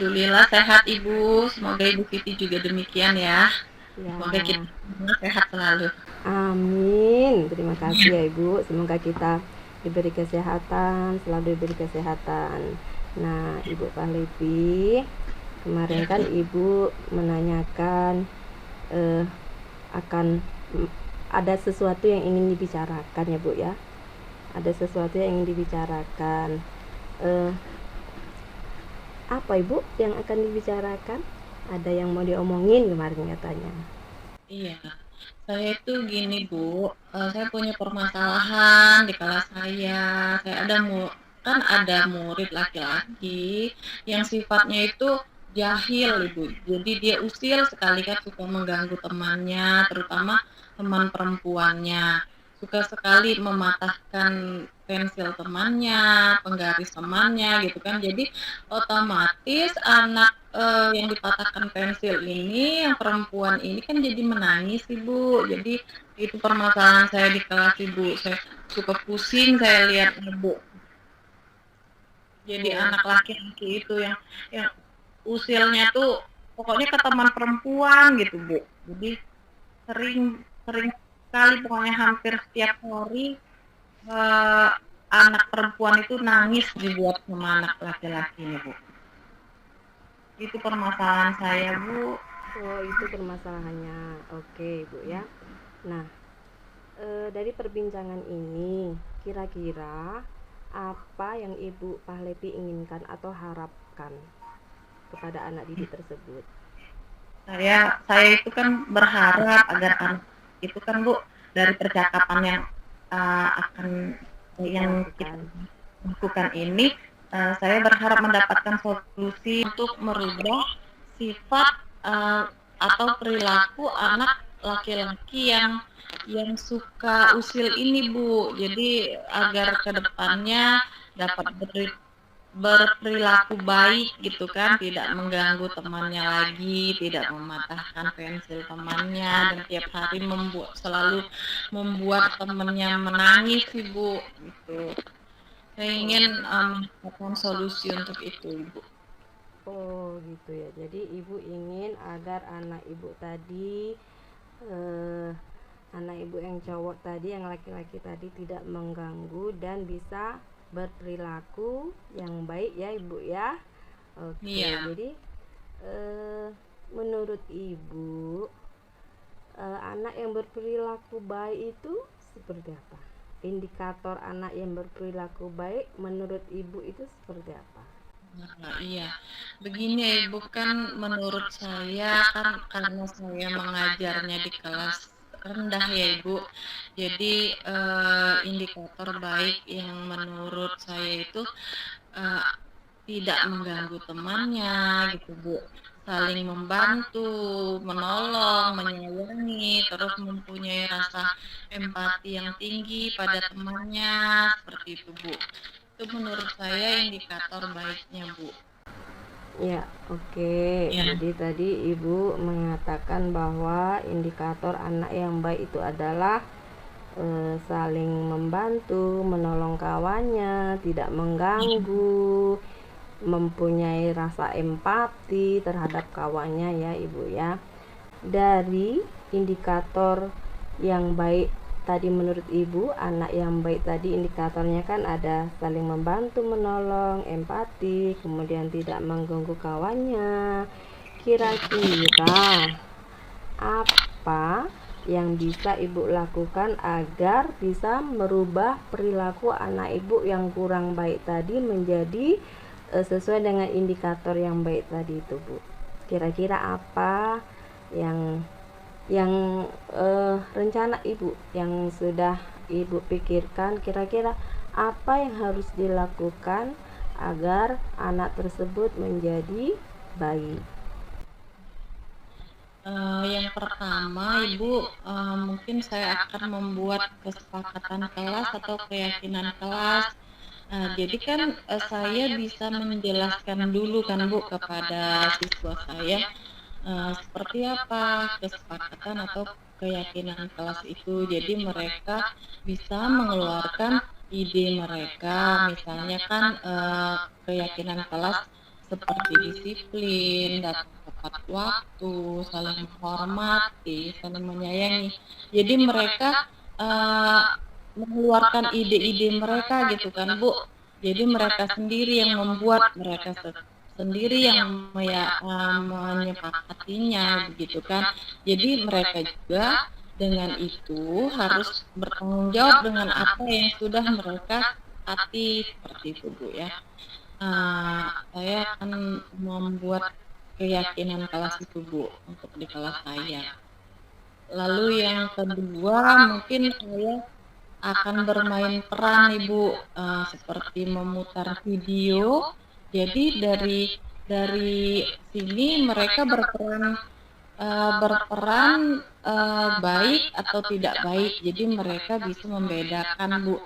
Alhamdulillah sehat Ibu. Semoga Ibu Siti juga demikian ya. Semoga kita Ya, semua sehat selalu. amin. Terima kasih ya Ibu. Semoga kita diberi kesehatan, selalu diberi kesehatan. Nah, Ibu Pahlevi, kemarin Ya, kan Ibu menanyakan eh, akan ada sesuatu yang ingin dibicarakan ya Bu ya. Ada sesuatu yang ingin dibicarakan. Eh, apa Ibu yang akan dibicarakan? Ada yang mau diomongin kemarin katanya. iya. Saya itu gini Bu, saya punya permasalahan di kelas saya. Saya kan ada murid laki-laki yang sifatnya itu jahil Ibu. Jadi dia usil sekali kan suka mengganggu temannya, terutama teman perempuannya. Suka sekali mematahkan pensil temannya, penggaris temannya gitu kan. Jadi otomatis anak yang dipatahkan pensil ini, yang perempuan ini kan jadi menangis Ibu. Jadi itu permasalahan saya di kelas Ibu. Saya suka pusing saya lihat Ibu. Jadi Oh, anak laki-laki itu yang usilnya tuh pokoknya ke teman perempuan gitu Bu. Jadi sering sering sekali pokoknya hampir setiap hari eh, anak perempuan itu nangis dibuat sama anak laki-laki ini Bu. Itu permasalahan saya Bu. oh itu permasalahannya. Oke, Ibu ya. Nah, dari perbincangan ini, kira-kira apa yang Ibu Pahlevi inginkan atau harapkan kepada anak didik tersebut? Saya itu kan berharap agar anak itu kan Bu, dari percakapan Kita yang kita lakukan. lakukan ini, saya berharap mendapatkan solusi untuk merubah sifat, atau perilaku anak laki-laki yang suka usil ini Bu. Jadi agar ke depannya dapat berperilaku baik gitu kan, tidak mengganggu temannya lagi, tidak mematahkan pensil temannya, dan tiap hari selalu membuat temannya menangis Ibu gitu. Saya Oh, ingin mendapatkan solusi untuk itu Ibu. oh gitu ya. Jadi Ibu ingin agar anak Ibu tadi eh, anak Ibu yang cowok tadi, yang laki-laki tadi tidak mengganggu dan bisa berperilaku yang baik ya Ibu ya. Oke, Iya. jadi eh, menurut Ibu anak yang berperilaku baik itu seperti apa? Indikator anak yang berperilaku baik menurut Ibu itu seperti apa? Nah, iya. Begini ya Ibu, kan menurut saya kan karena saya mengajarnya di kelas rendah ya Ibu. Jadi indikator baik yang menurut saya itu eh, tidak mengganggu temannya gitu Bu. Saling membantu, menolong, menyayangi, terus mempunyai rasa empati yang tinggi pada temannya, seperti itu Bu. Itu menurut saya indikator baiknya Bu. Ya, oke. Ya, Jadi tadi Ibu mengatakan bahwa indikator anak yang baik itu adalah saling membantu, menolong kawannya, tidak mengganggu, mempunyai rasa empati terhadap kawannya ya Ibu ya. Dari indikator yang baik tadi menurut Ibu, anak yang baik tadi indikatornya kan ada saling membantu, menolong, empati, kemudian tidak mengganggu kawannya. Kira-kira apa yang bisa Ibu lakukan agar bisa merubah perilaku anak Ibu yang kurang baik tadi menjadi sesuai dengan indikator yang baik tadi itu, Bu? Kira-kira apa yang rencana Ibu yang sudah Ibu pikirkan, kira-kira apa yang harus dilakukan agar anak tersebut menjadi baik? yang pertama Ibu, mungkin saya akan membuat kesepakatan kelas atau keyakinan kelas. Jadi kan saya bisa menjelaskan dulu kan Bu kepada siswa saya seperti apa kesepakatan atau keyakinan kelas itu. Jadi mereka bisa mengeluarkan ide mereka, misalnya kan keyakinan kelas seperti disiplin, datang tepat waktu, saling menghormati, saling menyayangi. Jadi mereka, eee, mengeluarkan ide-ide mereka gitu kan, Bu. Jadi mereka sendiri yang membuat, mereka sendiri yang menyepakatinya begitu kan. Jadi mereka juga dengan itu harus bertanggung jawab dengan apa yang sudah mereka sepakati, seperti itu, Bu, ya. Saya akan membuat keyakinan kelas itu, Bu, untuk di kelas saya. Lalu yang kedua mungkin saya akan bermain peran nih, Bu, seperti memutar video. Jadi dari sini mereka baik atau tidak baik. Jadi mereka bisa membedakan, Bu,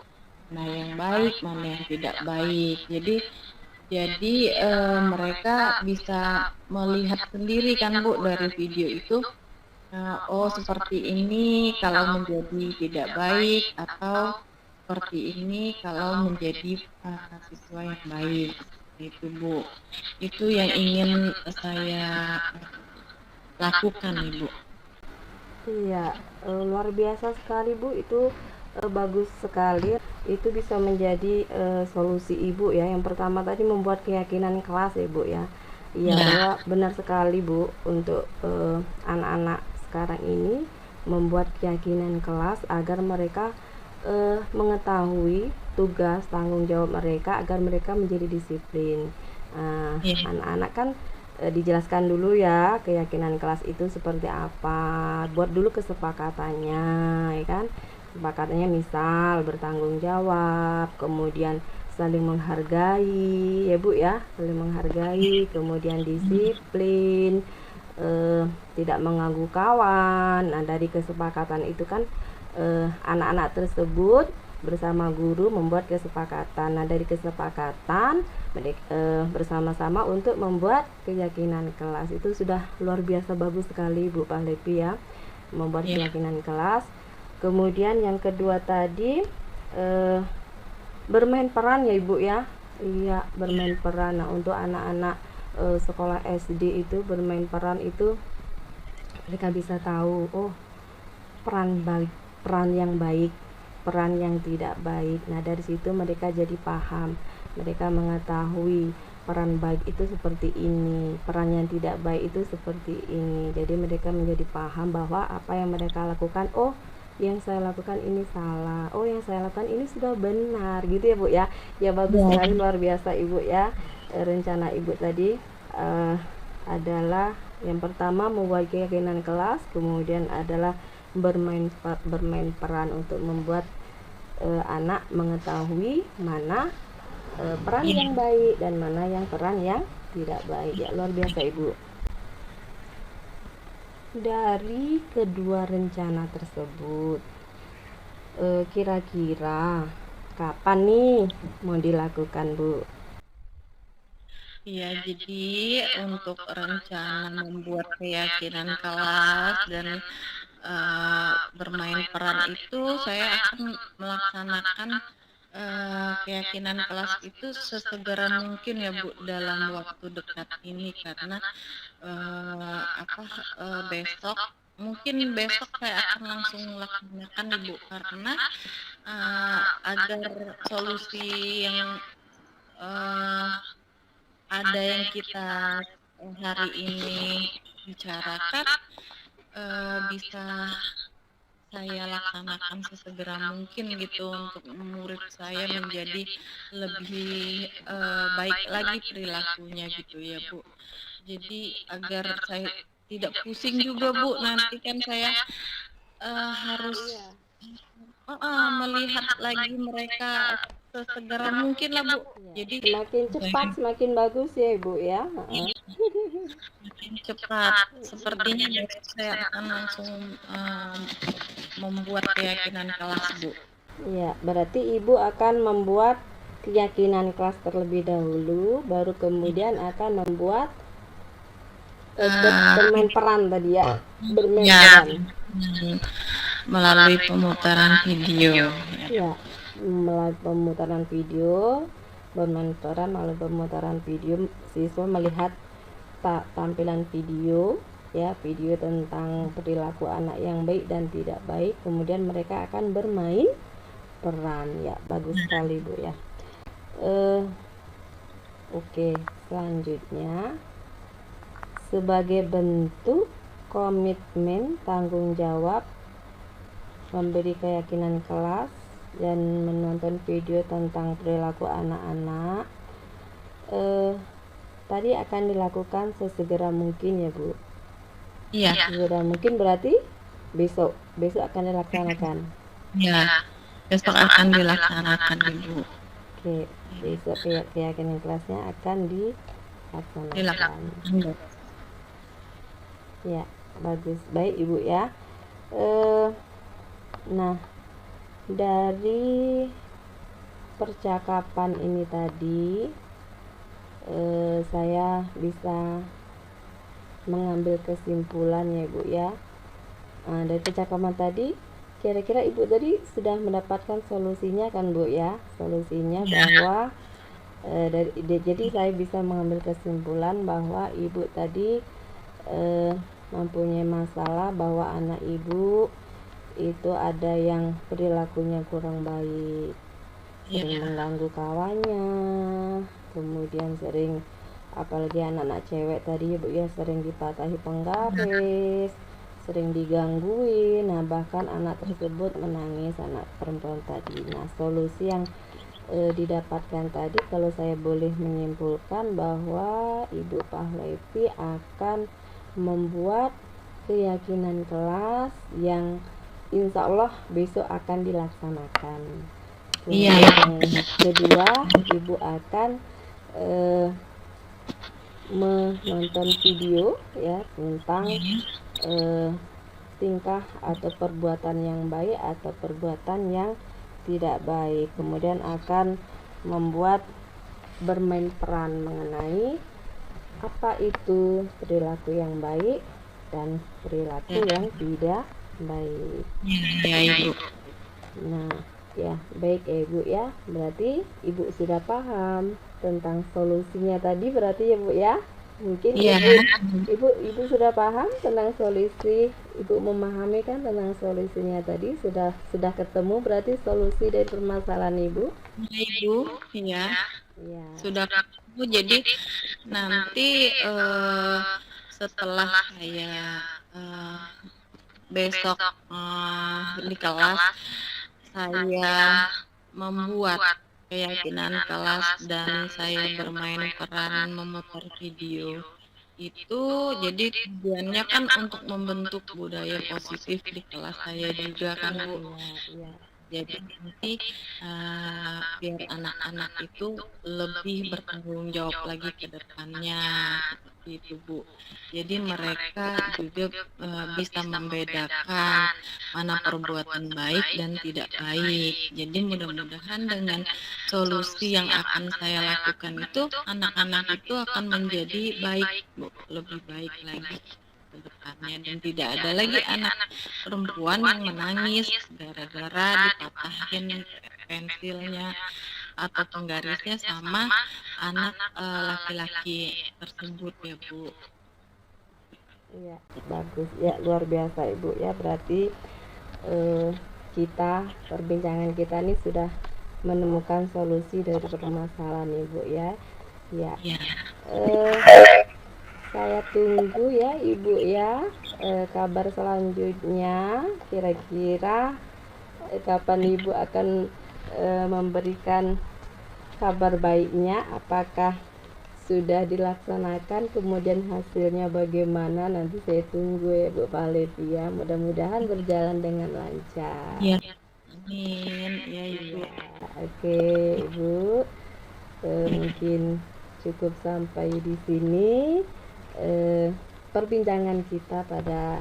mana yang baik, mana yang tidak baik. Jadi, mereka bisa melihat sendiri kan, Bu, dari video itu, oh seperti ini kalau menjadi tidak baik atau seperti ini kalau menjadi, siswa yang baik, seperti itu, Bu. Itu yang ingin saya lakukan nih, Bu. Iya, luar biasa sekali Bu, itu bagus sekali. Itu bisa menjadi solusi Ibu ya. Yang pertama tadi membuat keyakinan kelas ya Bu ya. Iya, Ya. bahwa benar sekali Bu, untuk anak-anak sekarang ini membuat keyakinan kelas agar mereka mengetahui tugas tanggung jawab mereka agar mereka menjadi disiplin. Iya. Anak-anak kan dijelaskan dulu ya keyakinan kelas itu seperti apa, buat dulu kesepakatannya ya kan. Kesepakatannya misal bertanggung jawab, kemudian saling menghargai ya Bu ya, saling menghargai, kemudian disiplin, tidak mengganggu kawan. Nah dari kesepakatan itu kan anak-anak tersebut bersama guru membuat kesepakatan. Nah dari kesepakatan bersama-sama untuk membuat keyakinan kelas, itu sudah luar biasa bagus sekali Bu Pahlevi ya, membuat Iya. keyakinan kelas. Kemudian yang kedua tadi bermain peran ya Ibu ya. Iya, bermain peran. Nah untuk anak-anak sekolah SD itu bermain peran itu mereka bisa tahu, oh peran yang baik, peran yang tidak baik. Nah dari situ mereka jadi paham, mereka mengetahui peran baik itu seperti ini, peran yang tidak baik itu seperti ini. Jadi mereka menjadi paham bahwa apa yang mereka lakukan, oh yang saya lakukan ini salah, oh yang saya lakukan ini sudah benar, gitu ya Bu ya. Ya bagus sekali, luar biasa Ibu ya. Rencana Ibu tadi adalah yang pertama membuat keyakinan kelas, kemudian adalah bermain peran untuk membuat anak mengetahui mana peran yang baik dan mana yang peran yang tidak baik. Ya luar biasa Ibu. Dari kedua rencana tersebut, kira-kira kapan nih mau dilakukan Bu? Iya, jadi untuk rencana membuat keyakinan kelas dan bermain peran itu saya akan melaksanakan keyakinan kelas itu sesegera mungkin ya Bu, dalam waktu dekat ini karena besok mungkin besok saya akan langsung laksanakan Ibu karena agar solusi yang eh, ada yang kita hari ini bicarakan bisa saya laksanakan sesegera mungkin gitu untuk murid saya menjadi lebih baik lagi perilakunya gitu ya Bu. Jadi agar saya tidak pusing juga Bu, nanti kan saya harus melihat lagi mereka sesegera mungkin lah Bu. Jadi Semakin cepat semakin bagus ya Ibu ya. semakin cepat. Sepertinya besok saya akan langsung membuat keyakinan kelas Bu. Ya, berarti Ibu akan membuat keyakinan kelas terlebih dahulu, baru kemudian akan membuat bermain peran tadi ya, bermain Ya, peran. melalui pemutaran video. Ya, melalui pemutaran video, bermain peran melalui pemutaran video. Siswa melihat tampilan video ya, video tentang perilaku anak yang baik dan tidak baik, kemudian mereka akan bermain peran ya. Bagus sekali Bu ya. Oke, selanjutnya sebagai bentuk komitmen tanggung jawab memberi keyakinan kelas dan menonton video tentang perilaku anak-anak, tadi akan dilakukan sesegera mungkin ya Bu. Iya. Sesegera mungkin berarti besok akan dilaksanakan. Ya, besok akan dilaksanakan Ibu. Oke, besok keyakinan kelasnya akan dilaksanakan. Dilaksanakan. Ya, bagus, baik Ibu ya. Nah, dari percakapan ini tadi saya bisa mengambil kesimpulan ya Bu ya. Dari percakapan tadi kira-kira Ibu tadi sudah mendapatkan solusinya kan Bu ya. Solusinya bahwa jadi saya bisa mengambil kesimpulan bahwa Ibu tadi mempunyai masalah bahwa anak Ibu itu ada yang perilakunya kurang baik, sering mengganggu kawannya, kemudian sering, apalagi anak-anak cewek tadi ya Bu ya, sering dipatahi penggaris, sering digangguin. Nah bahkan anak tersebut menangis, anak perempuan tadi. Nah solusi yang didapatkan tadi, kalau saya boleh menyimpulkan bahwa Ibu Pahlavi akan membuat keyakinan kelas yang insya Allah besok akan dilaksanakan. Yang kedua, Ibu akan menonton video ya tentang tingkah atau perbuatan yang baik atau perbuatan yang tidak baik. Kemudian akan membuat bermain peran mengenai apa itu perilaku yang baik dan perilaku yang tidak baik. Ya Ibu. Nah ya, baik ya Ibu ya, berarti Ibu sudah paham tentang solusinya tadi berarti ya Bu ya. Mungkin Ibu sudah paham tentang solusi, Ibu memahami kan tentang solusinya tadi, sudah ketemu berarti solusi dari permasalahan Ibu. Ya Ibu, ya. Sudah ketemu. Jadi nanti setelah saya besok di kelas, saya membuat keyakinan kelas dan saya bermain peran memutar video itu, jadi tujuannya kan untuk membentuk budaya positif di kelas saya juga kan Bu. Jadi nanti biar anak-anak itu lebih bertanggung jawab lagi ke depannya, seperti itu Bu. Jadi mereka juga bisa membedakan mana perbuatan baik dan tidak baik. Jadi mudah-mudahan dengan solusi yang akan saya lakukan itu, anak-anak itu akan menjadi baik Bu, lebih baik lagi ke depannya, dan tidak ada lagi anak perempuan yang menangis gara-gara dipatahin pensilnya atau penggarisnya sama anak laki-laki tersebut ya Bu. Iya, bagus ya, luar biasa Ibu ya. Berarti perbincangan kita ini sudah menemukan solusi dari permasalahan Ibu ya. Ya. Saya tunggu ya Ibu ya kabar selanjutnya, kira-kira kapan Ibu akan memberikan kabar baiknya, apakah sudah dilaksanakan, kemudian hasilnya bagaimana, nanti saya tunggu ya Bu Pahlavi ya. Mudah-mudahan berjalan dengan lancar. Ya, amin ya Ibu. Oke Ibu, mungkin cukup sampai di sini perbincangan kita pada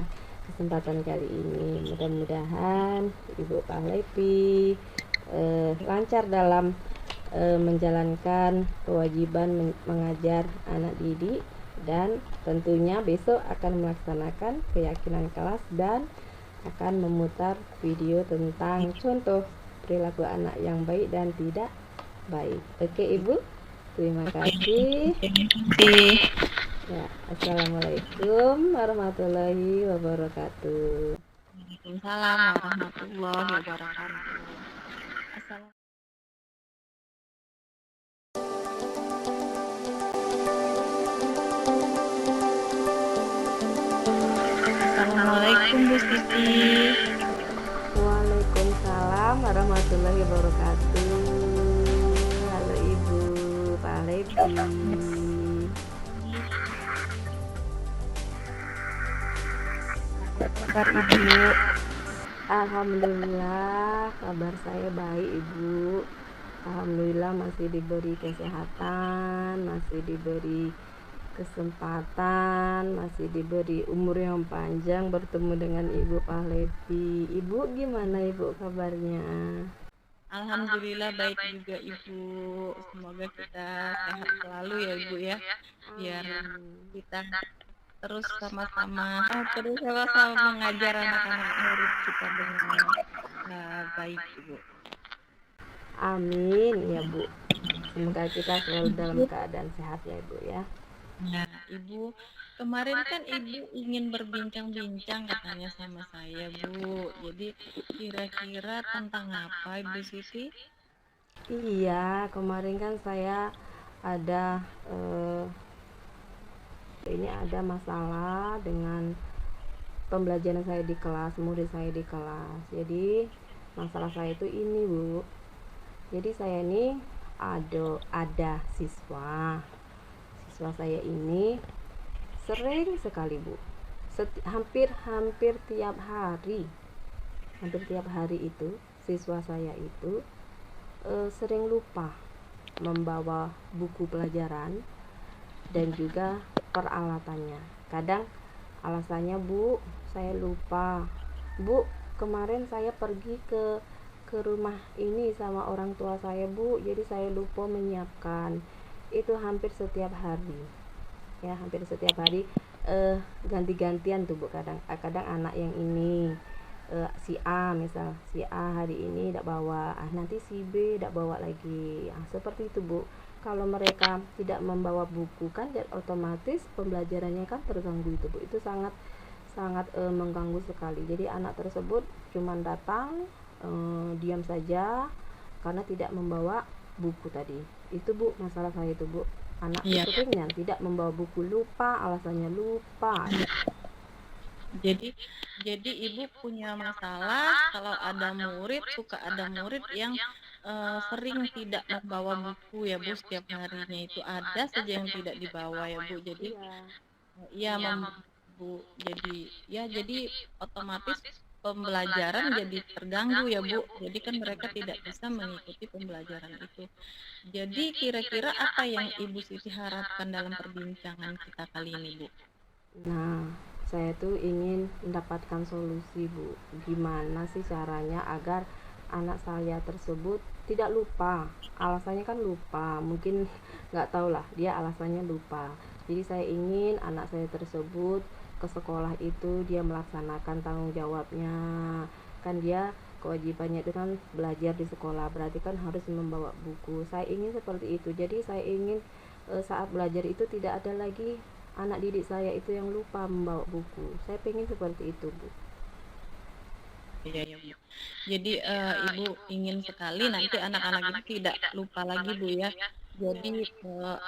kesempatan kali ini. Mudah-mudahan Ibu Pahlavi lancar dalam menjalankan kewajiban mengajar anak didik, dan tentunya besok akan melaksanakan keyakinan kelas dan akan memutar video tentang contoh perilaku anak yang baik dan tidak Baik, oke Ibu, terima kasih. Terima kasih. Ya, assalamualaikum warahmatullahi wabarakatuh. Waalaikumsalam warahmatullahi wabarakatuh. Assalamualaikum Bu Siti. Waalaikumsalam warahmatullahi wabarakatuh. Halo Ibu, Pak Levi. Apa kabar Ibu? Alhamdulillah, kabar saya baik Ibu. Alhamdulillah masih diberi kesehatan, masih diberi kesempatan, masih diberi umur yang panjang bertemu dengan Ibu Pahlevi. Ibu gimana Ibu kabarnya? Alhamdulillah baik juga Ibu. Semoga kita sehat selalu ya Ibu ya. Biar kita terus sama-sama mengajar anak-anak murid kita dengan baik Ibu. Amin ya Bu. Semoga kita selalu dalam keadaan sehat ya Ibu ya. Nah, Ibu, kemarin kan Ibu ingin berbincang-bincang katanya sama saya, Bu. Jadi kira-kira tentang apa, Ibu Siti? Iya, kemarin kan saya ada ini ada masalah dengan pembelajaran saya di kelas, murid saya di kelas. Jadi masalah saya itu ini Bu. Jadi saya ini ada siswa saya ini sering sekali Bu, hampir tiap hari itu siswa saya itu sering lupa membawa buku pelajaran dan juga peralatannya. Kadang alasannya, Bu, saya lupa. Bu, kemarin saya pergi ke rumah ini sama orang tua saya Bu, jadi saya lupa menyiapkan. Itu hampir setiap hari ya, ganti-gantian tuh Bu. Kadang anak yang ini si A hari ini tidak bawa, nanti si B tidak bawa lagi, seperti itu Bu. Kalau mereka tidak membawa buku kan otomatis pembelajarannya kan terganggu itu Bu. Itu sangat mengganggu sekali. Jadi anak tersebut cuma datang diam saja karena tidak membawa buku tadi. Itu Bu, masalah saya itu Bu. Anak itu seringnya tidak membawa buku, lupa, alasannya lupa. Jadi Ibu punya masalah kalau ada murid yang sering tidak membawa buku ya Bu, setiap harinya itu ada saja yang tidak dibawa ya Bu. Jadi Bu, jadi otomatis pembelajaran jadi terganggu ya Bu. Jadi kan mereka tidak bisa mengikuti pembelajaran itu. Jadi kira-kira apa yang Ibu Siti harapkan dalam perbincangan kita kali ini Bu? Nah, saya tuh ingin mendapatkan solusi Bu. Gimana sih caranya agar anak saya tersebut tidak lupa? Alasannya kan lupa, mungkin nggak tahu lah, dia alasannya lupa. Jadi saya ingin anak saya tersebut ke sekolah itu dia melaksanakan tanggung jawabnya. Kan dia kewajibannya itu kan belajar di sekolah, berarti kan harus membawa buku. Saya ingin seperti itu. Jadi saya ingin saat belajar itu tidak ada lagi anak didik saya itu yang lupa membawa buku. Saya pengen seperti itu Bu. Iya Bu. Jadi Ibu ingin sekali nanti anak-anak itu tidak lupa lagi Bu ya. Jadi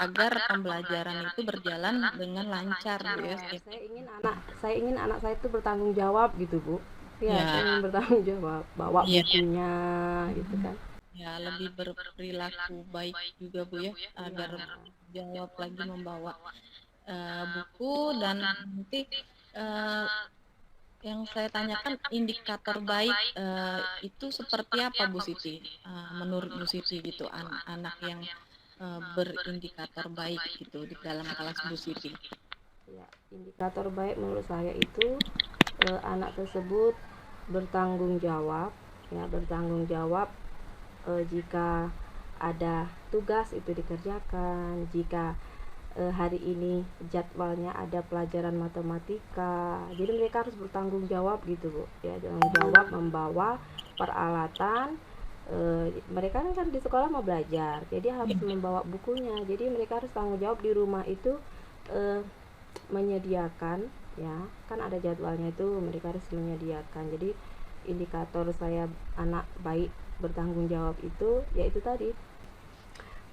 agar pembelajaran itu berjalan dengan lancar Bu ya. Saya ingin anak saya itu bertanggung jawab gitu Bu. Ya, saya ingin bertanggung jawab, bawa bukunya gitu kan. Ya, lebih berperilaku baik juga Bu ya, agar jawab lagi membawa buku. Dan nanti yang saya tanyakan indikator baik itu seperti apa Bu Siti? Menurut Bu Siti gitu, anak yang berindikator baik gitu di dalam kelas Bu Siti. Ya, indikator baik menurut saya itu anak tersebut bertanggung jawab jika ada tugas itu dikerjakan, jika hari ini jadwalnya ada pelajaran matematika, jadi mereka harus bertanggung jawab gitu Bu ya, tanggung jawab membawa peralatan mereka kan di sekolah mau belajar, jadi harus membawa bukunya. Jadi mereka harus tanggung jawab di rumah itu, eh, menyediakan, ya kan ada jadwalnya itu, mereka harus menyediakan. Jadi indikator saya anak baik bertanggung jawab itu yaitu tadi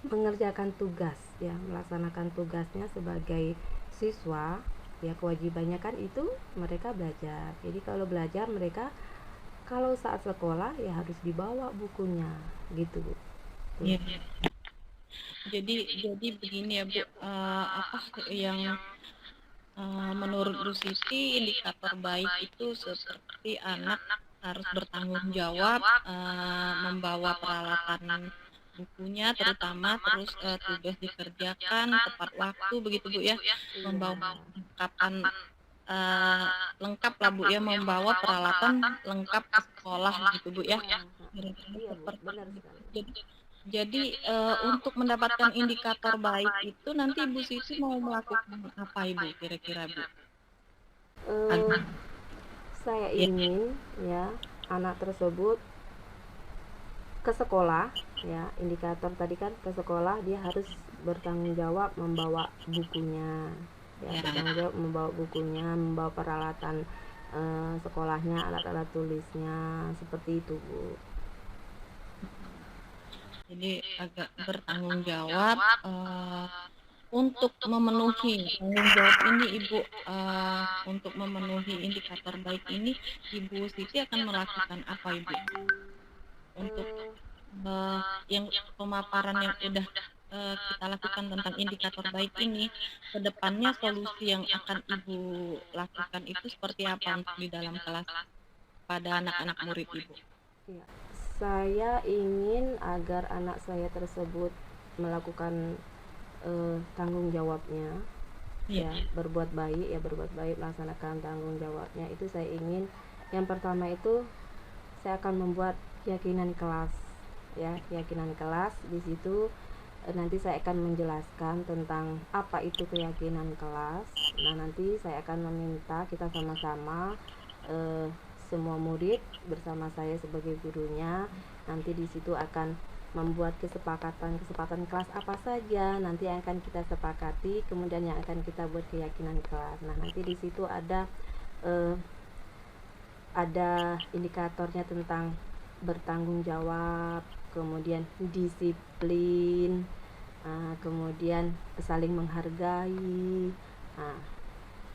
mengerjakan tugas, ya melaksanakan tugasnya sebagai siswa. Ya kewajibannya kan itu mereka belajar. Jadi kalau belajar mereka, kalau saat sekolah ya harus dibawa bukunya gitu Bu. Tuh. Iya. Jadi begini ya Bu, apa yang menurut Bu Siti indikator baik itu seperti anak harus bertanggung jawab, membawa peralatan bukunya terutama, terus tugas dikerjakan tepat waktu begitu Bu ya, membawa perlengkapan eh, lengkap lah Bu ya, membawa peralatan lengkap ke sekolah gitu Bu ya, Iya, kira-kira iya Bu, seperti benar itu. sekali. Jadi, untuk mendapatkan indikator baik itu nanti Ibu Siti mau melakukan apa Ibu kira-kira Bu? Eh, Agar saya ya, ingin, ya anak tersebut ke sekolah, ya indikator tadi kan ke sekolah dia harus bertanggung jawab membawa bukunya, ya ya, bertanggung jawab membawa bukunya, membawa peralatan sekolahnya, alat-alat tulisnya, seperti itu Bu. jadi agak bertanggung jawab, untuk memenuhi tanggung jawab ini Ibu, untuk memenuhi indikator baik ini, Ibu Siti akan melakukan apa Ibu? Untuk Eh, Eee, yang pemaparan yang udah, kita lakukan tentang indikator baik ini, ke depannya solusi yang akan Ibu lakukan itu seperti apa untuk di dalam kelas pada anak-anak murid Ibu? ya, saya ingin agar anak saya tersebut melakukan tanggung jawabnya, Iya, ya berbuat baik, ya berbuat baik melaksanakan tanggung jawabnya. Itu saya ingin yang pertama itu saya akan membuat keyakinan kelas, ya keyakinan kelas. Di situ nanti saya akan menjelaskan tentang apa itu keyakinan kelas. Nah nanti saya akan meminta kita sama-sama, eh, semua murid bersama saya sebagai gurunya, nanti di situ akan membuat kesepakatan kelas apa saja nanti yang akan kita sepakati, kemudian yang akan kita buat keyakinan kelas. Nah nanti di situ eh, ada indikatornya tentang bertanggung jawab, kemudian disiplin, kemudian saling menghargai. Nah,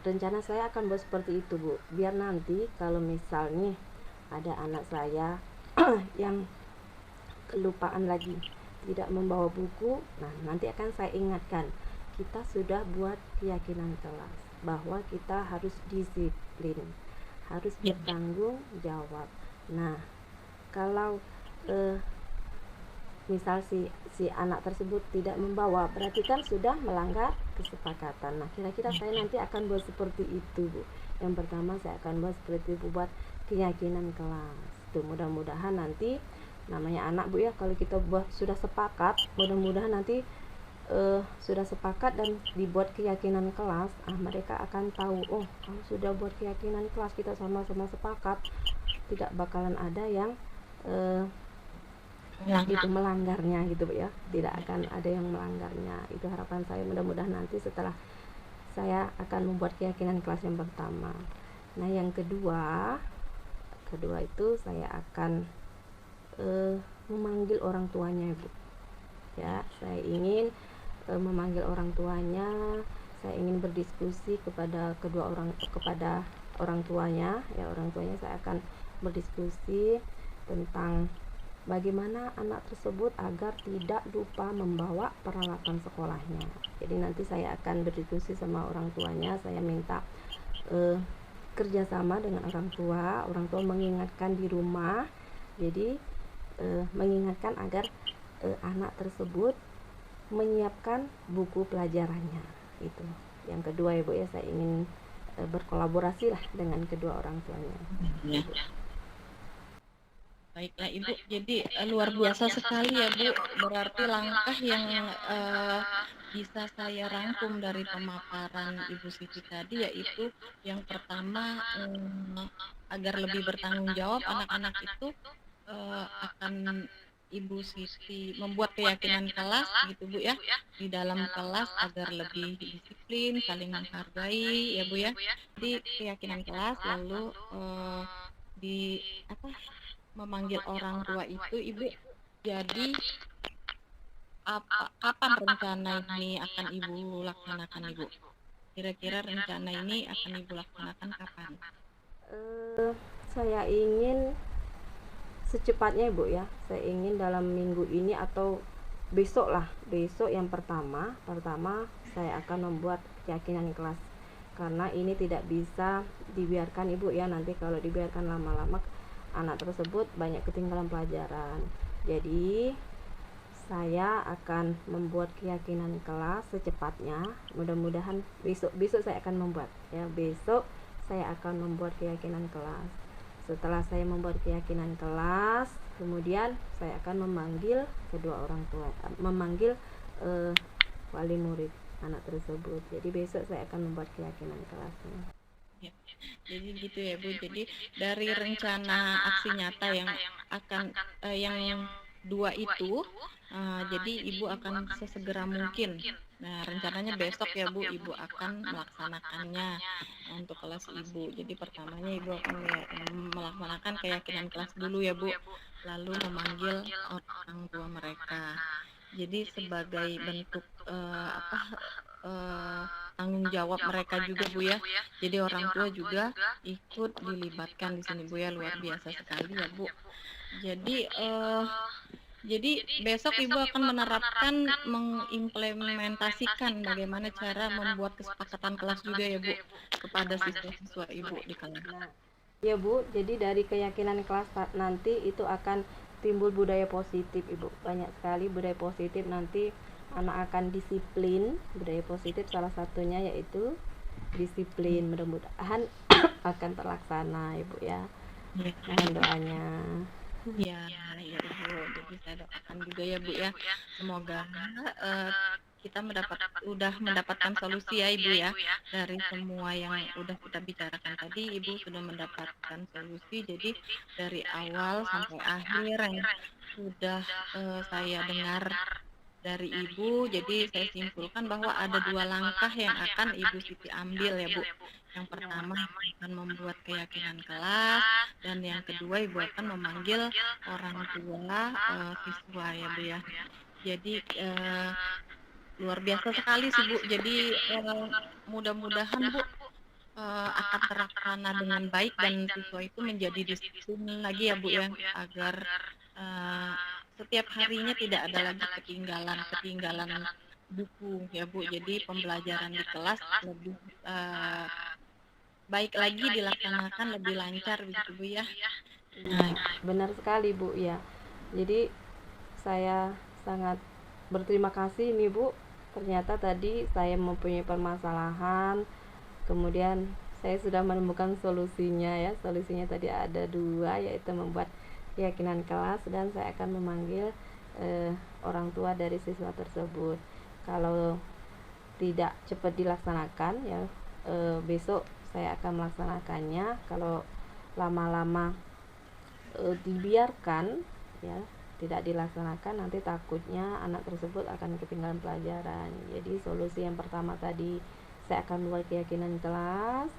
rencana saya akan buat seperti itu Bu, biar nanti kalau misalnya ada anak saya yang kelupaan lagi tidak membawa buku, nah nanti akan saya ingatkan, kita sudah buat keyakinan kelas bahwa kita harus disiplin, harus iya, bertanggung jawab. Nah kalau eh, misal si anak tersebut tidak membawa, berarti kan sudah melanggar kesepakatan. Nah kira-kira saya nanti akan buat seperti itu Bu. Yang pertama saya akan buat seperti itu, buat keyakinan kelas. Tuh mudah-mudahan nanti, namanya anak Bu ya, kalau kita buat sudah sepakat, mudah-mudahan nanti sudah sepakat dan dibuat keyakinan kelas, mereka akan tahu, oh kalau sudah buat keyakinan kelas kita sama-sama sepakat, tidak bakalan ada yang eh, itu melanggar. melanggarnya gitu Bu ya, tidak akan ada yang melanggarnya. Itu harapan saya, mudah-mudahan nanti setelah saya akan membuat keyakinan kelas yang pertama. Nah yang kedua itu saya akan memanggil orang tuanya Bu, ya saya ingin memanggil orang tuanya, saya ingin berdiskusi kepada orang tuanya, ya orang tuanya saya akan berdiskusi tentang bagaimana anak tersebut agar tidak lupa membawa peralatan sekolahnya. Jadi nanti saya akan berdiskusi sama orang tuanya, saya minta eh, kerjasama dengan orang tua mengingatkan di rumah. Jadi mengingatkan agar anak tersebut menyiapkan buku pelajarannya. Itu yang kedua ya Bu ya, saya ingin berkolaborasi lah dengan kedua orang tuanya. Ya, baiklah Ibu, jadi luar biasa sekali ya Bu, berarti langkah yang bisa saya rangkum dari pemaparan Ibu Siti tadi yaitu yang pertama, agar lebih bertanggung jawab anak-anak itu akan Ibu Siti membuat keyakinan kelas gitu Bu ya, di dalam kelas agar lebih disiplin, saling menghargai ya Bu ya. Jadi keyakinan kelas lalu, di apa, memanggil orang tua itu Ibu, jadi kapan rencana ini akan Ibu laksanakan Ibu? Kira-kira rencana ini akan Ibu laksanakan kapan? Eh, saya ingin secepatnya Ibu ya. Saya ingin dalam minggu ini atau besok lah. Besok yang pertama saya akan membuat keyakinan kelas. Karena ini tidak bisa dibiarkan Ibu ya. Nanti kalau dibiarkan lama-lama anak tersebut banyak ketinggalan pelajaran. Jadi saya akan membuat keyakinan kelas secepatnya. Mudah-mudahan besok saya akan membuat ya. Besok saya akan membuat keyakinan kelas. Setelah saya membuat keyakinan kelas, kemudian saya akan memanggil kedua orang tua, memanggil wali murid anak tersebut. Jadi besok saya akan membuat keyakinan kelasnya. Ya, jadi gitu ya Bu. Jadi dari rencana aksi nyata yang akan yang dua itu, jadi Ibu akan sesegera mungkin. Nah, rencananya besok ya Bu, Ibu akan melaksanakannya untuk kelas Ibu. Jadi pertamanya Ibu akan melaksanakan keyakinan kelas dulu ya Bu, lalu memanggil orang tua mereka. Jadi sebagai bentuk eh, tanggung jawab mereka juga Bu ya. Jadi orang tua juga ikut dilibatkan di sini Bu ya, luar biasa sekali ya Bu. Jadi jadi besok Ibu akan menerapkan mengimplementasikan bagaimana cara membuat kesepakatan kelas juga ya Bu kepada siswa-siswa Ibu di kelas. Nah, ya Bu, jadi dari keyakinan kelas nanti itu akan timbul budaya positif Ibu. Banyak sekali budaya positif, nanti anak akan disiplin. Budaya positif salah satunya yaitu disiplin. Mudah-mudahan akan terlaksana Ibu ya. Ya, Mohon doanya. ya, ya Bu. Jadi saya doakan juga ya Bu ya. Semoga eh, kita udah mendapatkan solusi ya Ibu ya, dari semua yang udah kita bicarakan tadi. Ibu sudah mendapatkan solusi. Jadi dari awal sampai akhir yang sudah saya dengar dari Ibu, jadi saya simpulkan bahwa ada dua langkah yang akan Ibu Siti ambil ya Bu. Yang pertama Ibu akan membuat keyakinan kelas, dan yang kedua Ibu akan memanggil orang tua siswa ya Bu ya. Jadi luar biasa sekali sih Bu. Jadi mudah-mudahan Bu akan terlaksana dengan baik dan siswa itu menjadi disiplin lagi ya Bu ya, agar eh, setiap harinya tidak ada lagi ketinggalan buku ya Bu. Jadi pembelajaran di kelas lebih eh, baik lagi dilaksanakan, lebih lancar begitu Bu ya. Iya, benar sekali Bu ya. Jadi saya sangat berterima kasih nih Bu. Ternyata tadi saya mempunyai permasalahan, kemudian saya sudah menemukan solusinya ya. Solusinya tadi ada dua, yaitu membuat keyakinan kelas dan saya akan memanggil orang tua dari siswa tersebut. Kalau tidak cepat dilaksanakan ya, besok saya akan melaksanakannya. Kalau lama-lama dibiarkan ya, tidak dilaksanakan, nanti takutnya anak tersebut akan ketinggalan pelajaran. Jadi solusi yang pertama tadi, saya akan membuat keyakinan kelas,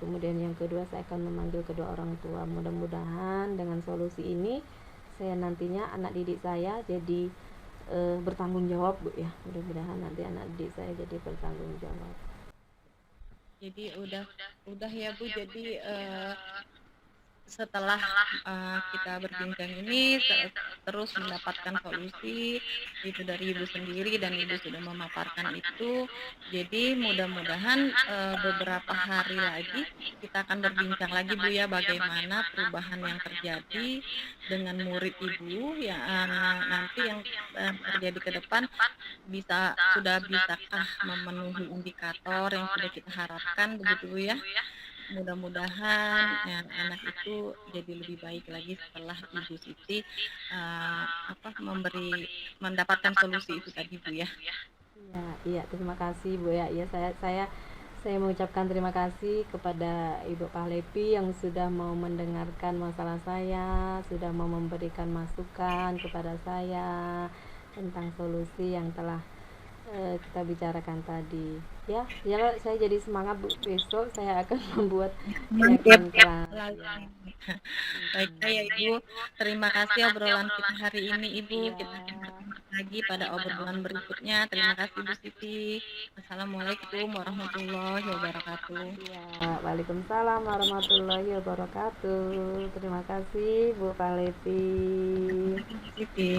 kemudian yang kedua saya akan memanggil kedua orang tua. Mudah-mudahan dengan solusi ini saya nantinya anak didik saya jadi bertanggung jawab Bu ya. Mudah-mudahan nanti anak didik saya jadi bertanggung jawab. Jadi udah ya Bu. Jadi setelah kita berbincang ini terus mendapatkan solusi itu dari Ibu sendiri, dan Ibu sudah memaparkan itu. Jadi mudah-mudahan beberapa hari lagi kita akan berbincang lagi Bu ya, bagaimana perubahan yang terjadi dengan murid Ibu yang nanti yang terjadi ke depan, sudah bisakah memenuhi indikator yang sudah kita harapkan begitu Bu ya. Mudah-mudahan anak itu jadi lebih baik lagi setelah Ibu Siti mendapatkan solusi itu tadi Bu ya. Iya, iya, terima kasih Bu ya. Iya, saya Saya mengucapkan terima kasih kepada Ibu Pahlepi yang sudah mau mendengarkan masalah saya, sudah mau memberikan masukan kepada saya tentang solusi yang telah kita bicarakan tadi. Ya, ya saya jadi semangat Bu. Besok saya akan membuat Sip, rekening kelas selalu. ya. Baiklah ya Ibu, terima kasih obrolan kita hari ini Ibu. Iya. Kita akan bertemu lagi pada obrolan berikutnya. Terima kasih Bu Siti. Assalamualaikum warahmatullahi wabarakatuh. Ya, waalaikumsalam warahmatullahi wabarakatuh. Terima kasih Bu Palepi. Siti.